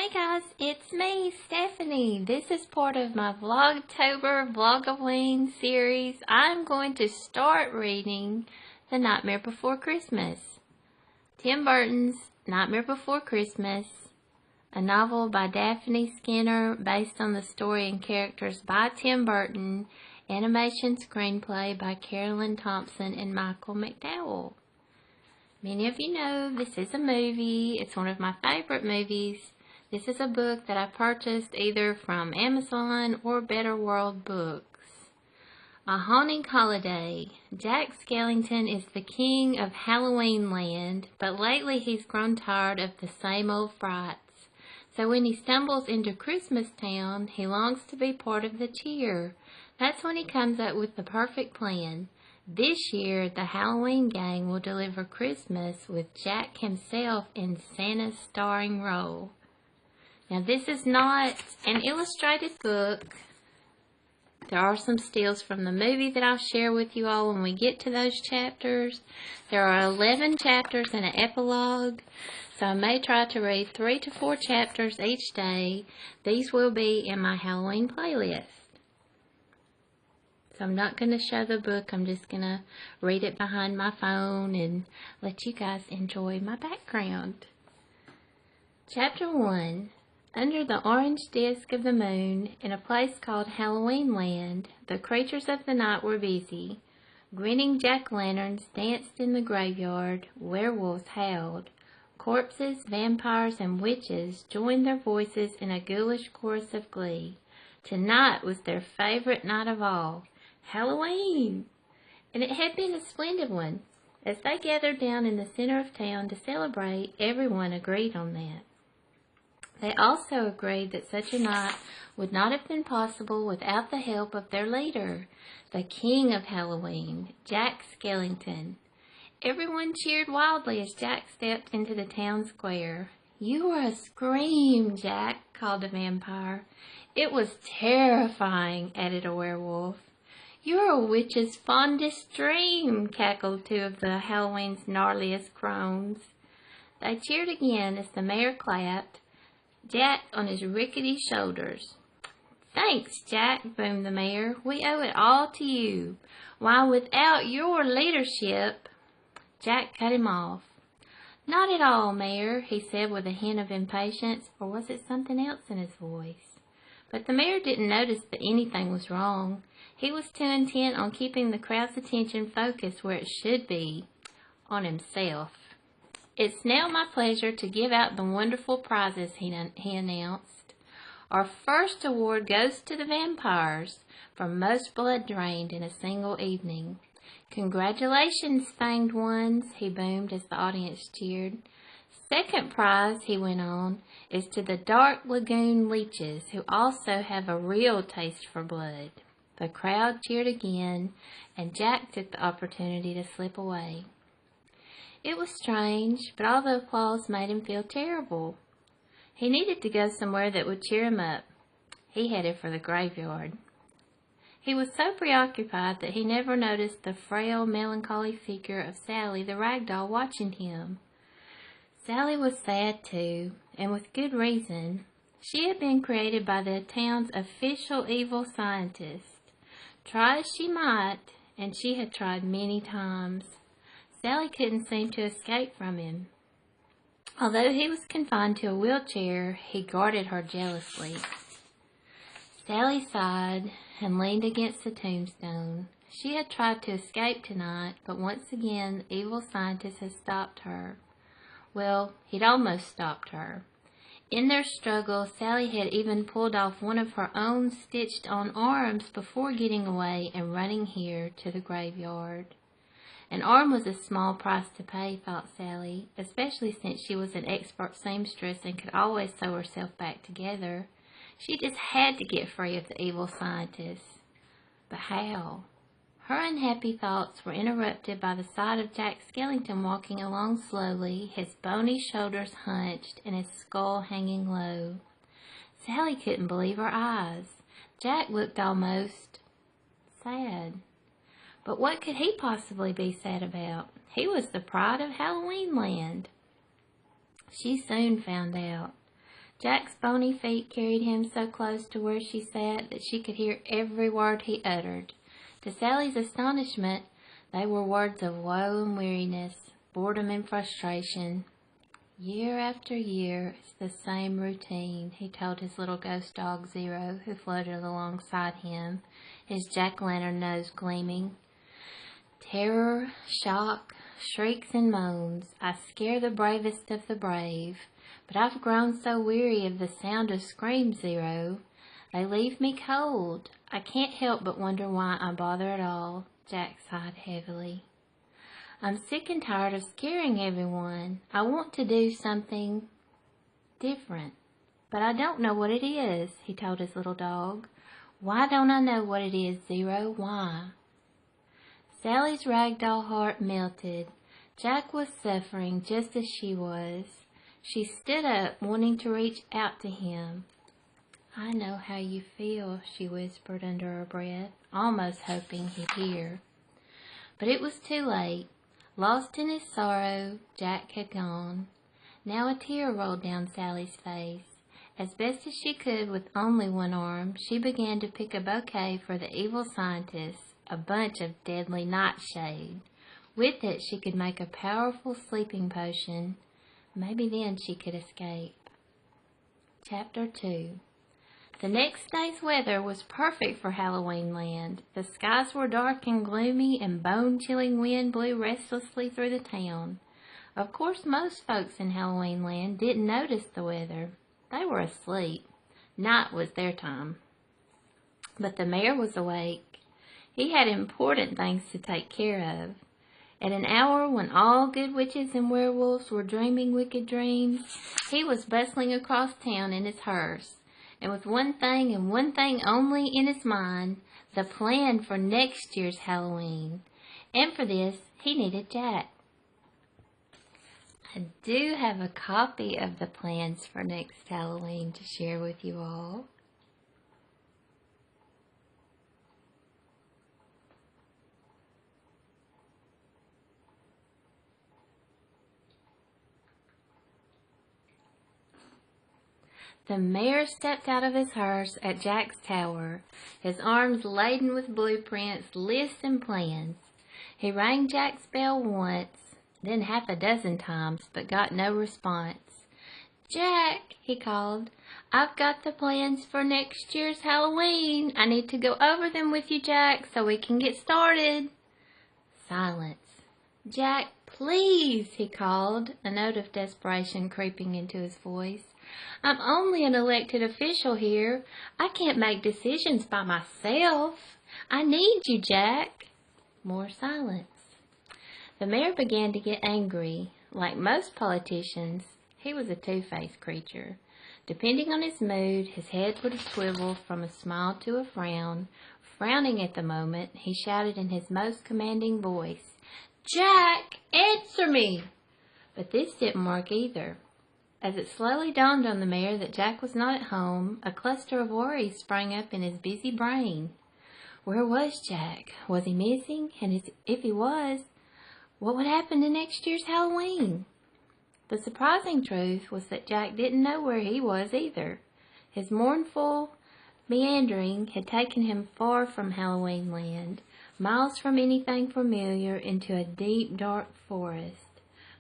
Hey guys, it's me, Stephanie. This is part of my Vlogtober Vlogtober series. I'm going to start reading The Nightmare Before Christmas. Tim Burton's Nightmare Before Christmas, a novel by Daphne Skinner based on the story and characters by Tim Burton, animation screenplay by Carolyn Thompson and Michael McDowell. Many of you know this is a movie. It's one of my favorite movies. This is a book that I purchased either from Amazon or Better World Books. A Haunting Holiday. Jack Skellington is the king of Halloween Land, but lately he's grown tired of the same old frights. So when he stumbles into Christmas Town, he longs to be part of the cheer. That's when he comes up with the perfect plan. This year, the Halloween gang will deliver Christmas with Jack himself in Santa's starring role. Now, this is not an illustrated book. There are some stills from the movie that I'll share with you all when we get to those chapters. There are 11 chapters and an epilogue, so I may try to read 3 to 4 chapters each day. These will be in my Halloween playlist. So I'm not going to show the book. I'm just going to read it behind my phone and let you guys enjoy my background. Chapter 1. Under the orange disk of the moon, in a place called Halloween Land, the creatures of the night were busy. Grinning jack-o'-lanterns danced in the graveyard, werewolves howled. Corpses, vampires, and witches joined their voices in a ghoulish chorus of glee. Tonight was their favorite night of all, Halloween! And it had been a splendid one. As they gathered down in the center of town to celebrate, everyone agreed on that. They also agreed that such a night would not have been possible without the help of their leader, the king of Halloween, Jack Skellington. Everyone cheered wildly as Jack stepped into the town square. "You were a scream, Jack," called a vampire. "It was terrifying," added a werewolf. "You're a witch's fondest dream," cackled two of the Halloween's gnarliest crones. They cheered again as the mayor clapped, Jack on his rickety shoulders. "Thanks, Jack," boomed the mayor. "We owe it all to you. Why, without your leadership—" Jack cut him off. "Not at all, Mayor," he said with a hint of impatience, or was it something else in his voice? But the mayor didn't notice that anything was wrong. He was too intent on keeping the crowd's attention focused where it should be, on himself. "It's now my pleasure to give out the wonderful prizes," he announced. "Our first award goes to the vampires for most blood drained in a single evening. Congratulations, fanged ones," he boomed as the audience cheered. "Second prize," he went on, "is to the Dark Lagoon leeches, who also have a real taste for blood." The crowd cheered again, and Jack took the opportunity to slip away. It was strange, but all the applause made him feel terrible. He needed to go somewhere that would cheer him up. He headed for the graveyard. He was so preoccupied that he never noticed the frail, melancholy figure of Sally the rag doll watching him. Sally was sad too, and with good reason. She had been created by the town's official evil scientist. Try as she might, and she had tried many times, Sally couldn't seem to escape from him. Although he was confined to a wheelchair, he guarded her jealously. Sally sighed and leaned against the tombstone. She had tried to escape tonight, but once again the evil scientist had stopped her. Well, he'd almost stopped her. In their struggle, Sally had even pulled off one of her own stitched-on arms before getting away and running here to the graveyard. An arm was a small price to pay, thought Sally, especially since she was an expert seamstress and could always sew herself back together. She just had to get free of the evil scientist. But how? Her unhappy thoughts were interrupted by the sight of Jack Skellington walking along slowly, his bony shoulders hunched and his skull hanging low. Sally couldn't believe her eyes. Jack looked almost sad. But what could he possibly be sad about? He was the pride of Halloween Land. She soon found out. Jack's bony feet carried him so close to where she sat that she could hear every word he uttered. To Sally's astonishment, they were words of woe and weariness, boredom and frustration. Year after year, it's the same routine, he told his little ghost dog Zero, who floated alongside him, his jack-o'-lantern nose gleaming. Terror, shock, shrieks and moans. I scare the bravest of the brave. But I've grown so weary of the sound of screams, Zero. They leave me cold. I can't help but wonder why I bother at all. Jack sighed heavily. I'm sick and tired of scaring everyone. I want to do something different. But I don't know what it is, he told his little dog. Why don't I know what it is, Zero? Why? Sally's ragdoll heart melted. Jack was suffering just as she was. She stood up, wanting to reach out to him. I know how you feel, she whispered under her breath, almost hoping he'd hear. But it was too late. Lost in his sorrow, Jack had gone. Now a tear rolled down Sally's face. As best as she could with only one arm, she began to pick a bouquet for the evil scientist, a bunch of deadly nightshade. With it she could make a powerful sleeping potion. Maybe then she could escape. Chapter 2. The next day's weather was perfect for Halloween Land. The skies were dark and gloomy, and bone-chilling wind blew restlessly through the town. Of course, most folks in Halloween Land didn't notice the weather. They were asleep. Night was their time. But the mayor was awake. He had important things to take care of. At an hour when all good witches and werewolves were dreaming wicked dreams, he was bustling across town in his hearse, and with one thing and one thing only in his mind, the plan for next year's Halloween. And for this, he needed Jack. I do have a copy of the plans for next Halloween to share with you all. The mayor stepped out of his hearse at Jack's tower, his arms laden with blueprints, lists, and plans. He rang Jack's bell once, then half a dozen times, but got no response. Jack, he called, I've got the plans for next year's Halloween. I need to go over them with you, Jack, so we can get started. Silence. Jack, please, he called, a note of desperation creeping into his voice. I'm only an elected official here. I can't make decisions by myself. I need you, Jack. More silence. The mayor began to get angry. Like most politicians, he was a two-faced creature. Depending on his mood, his head would swivel from a smile to a frown. Frowning at the moment, he shouted in his most commanding voice, Jack, answer me! But this didn't work either. As it slowly dawned on the mayor that Jack was not at home, a cluster of worries sprang up in his busy brain. Where was Jack? Was he missing? And if he was, what would happen to next year's Halloween? The surprising truth was that Jack didn't know where he was either. His mournful meandering had taken him far from Halloween Land, miles from anything familiar, into a deep, dark forest.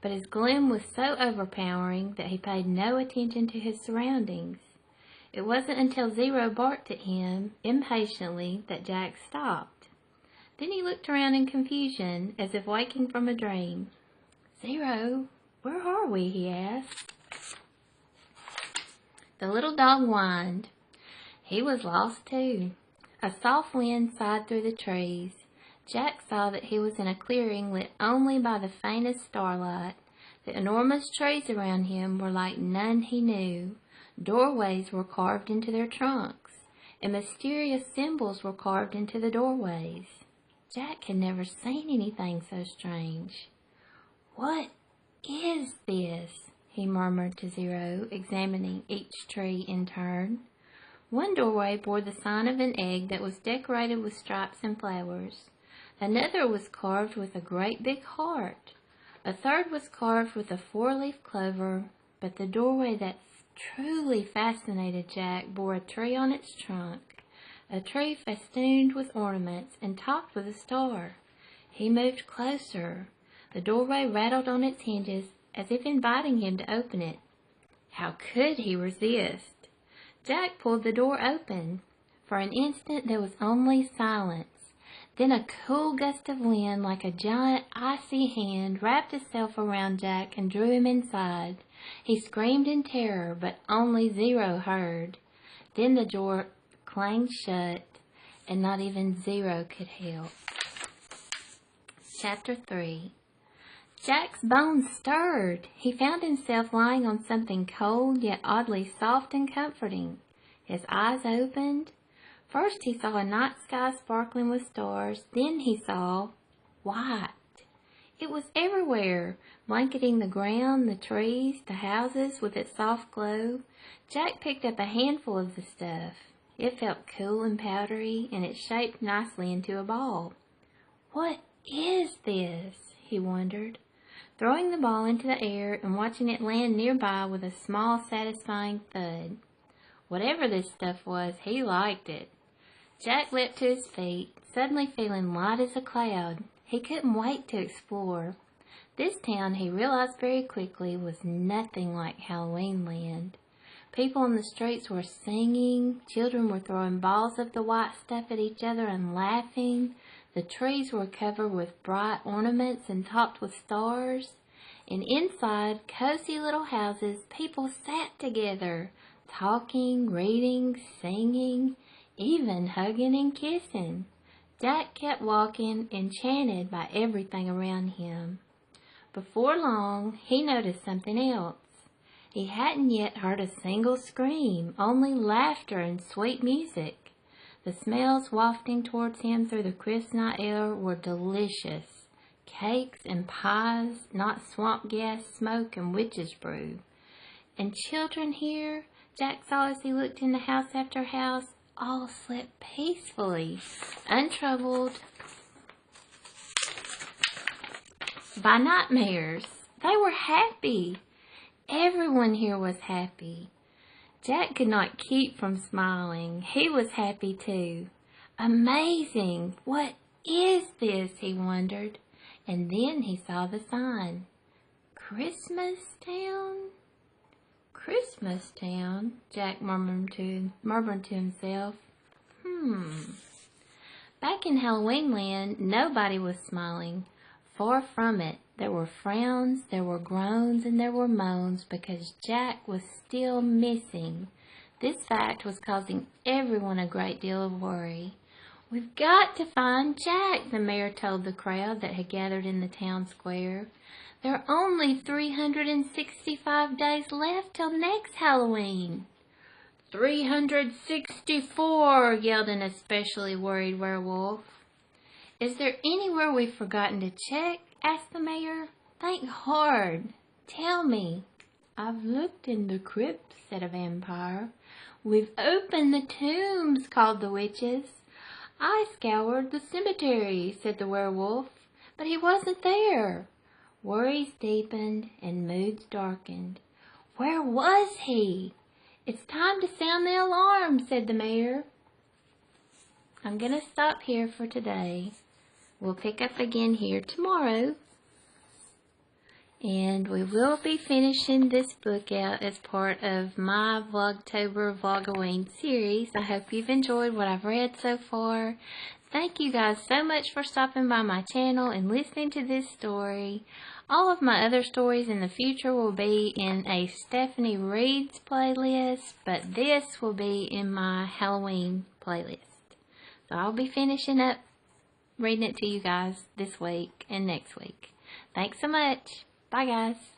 But his gloom was so overpowering that he paid no attention to his surroundings. It wasn't until Zero barked at him impatiently that Jack stopped. Then he looked around in confusion, as if waking from a dream. Zero, where are we? He asked. The little dog whined. He was lost too. A soft wind sighed through the trees. Jack saw that he was in a clearing lit only by the faintest starlight. The enormous trees around him were like none he knew. Doorways were carved into their trunks, and mysterious symbols were carved into the doorways. Jack had never seen anything so strange. What is this? He murmured to Zero, examining each tree in turn. One doorway bore the sign of an egg that was decorated with stripes and flowers. Another was carved with a great big heart. A third was carved with a four-leaf clover, but the doorway that truly fascinated Jack bore a tree on its trunk, a tree festooned with ornaments and topped with a star. He moved closer. The doorway rattled on its hinges as if inviting him to open it. How could he resist? Jack pulled the door open. For an instant there was only silence. Then a cool gust of wind, like a giant icy hand, wrapped itself around Jack and drew him inside. He screamed in terror, but only Zero heard. Then the door clanged shut, and not even Zero could help. Chapter 3. Jack's bones stirred. He found himself lying on something cold, yet oddly soft and comforting. His eyes opened. First he saw a night sky sparkling with stars. Then he saw white. It was everywhere, blanketing the ground, the trees, the houses with its soft glow. Jack picked up a handful of the stuff. It felt cool and powdery, and it shaped nicely into a ball. What is this? He wondered, throwing the ball into the air and watching it land nearby with a small, satisfying thud. Whatever this stuff was, he liked it. Jack leapt to his feet, suddenly feeling light as a cloud. He couldn't wait to explore. This town, he realized very quickly, was nothing like Halloween Land. People on the streets were singing, children were throwing balls of the white stuff at each other and laughing. The trees were covered with bright ornaments and topped with stars. And inside cozy little houses, people sat together, talking, reading, singing, even hugging and kissing. Jack kept walking, enchanted by everything around him. Before long, he noticed something else. He hadn't yet heard a single scream, only laughter and sweet music. The smells wafting towards him through the crisp night air were delicious. Cakes and pies, not swamp gas smoke and witch's brew. And children here, Jack saw as he looked into house after house, all slept peacefully, untroubled by nightmares. They were happy. Everyone here was happy. Jack could not keep from smiling. He was happy too. Amazing! What is this? He wondered. And then he saw the sign. Christmas Town? Christmas Town, Jack murmured to himself. Back in Halloween Land, nobody was smiling. Far from it. There were frowns, there were groans, and there were moans because Jack was still missing. This fact was causing everyone a great deal of worry. "We've got to find Jack," the mayor told the crowd that had gathered in the town square. "There are only 365 days left till next Halloween." 364, yelled an especially worried werewolf. "Is there anywhere we've forgotten to check?" asked the mayor. "Think hard. Tell me." "I've looked in the crypt," said a vampire. "We've opened the tombs," called the witches. "I scoured the cemetery," said the werewolf, "but he wasn't there." Worries deepened and moods darkened. Where was he? "It's time to sound the alarm," said the mayor. I'm going to stop here for today. We'll pick up again here tomorrow. And we will be finishing this book out as part of my Vlogtober Vlogaween series. I hope you've enjoyed what I've read so far. Thank you guys so much for stopping by my channel and listening to this story. All of my other stories in the future will be in a Stephanie Reads playlist, but this will be in my Halloween playlist. So I'll be finishing up reading it to you guys this week and next week. Thanks so much. Bye guys.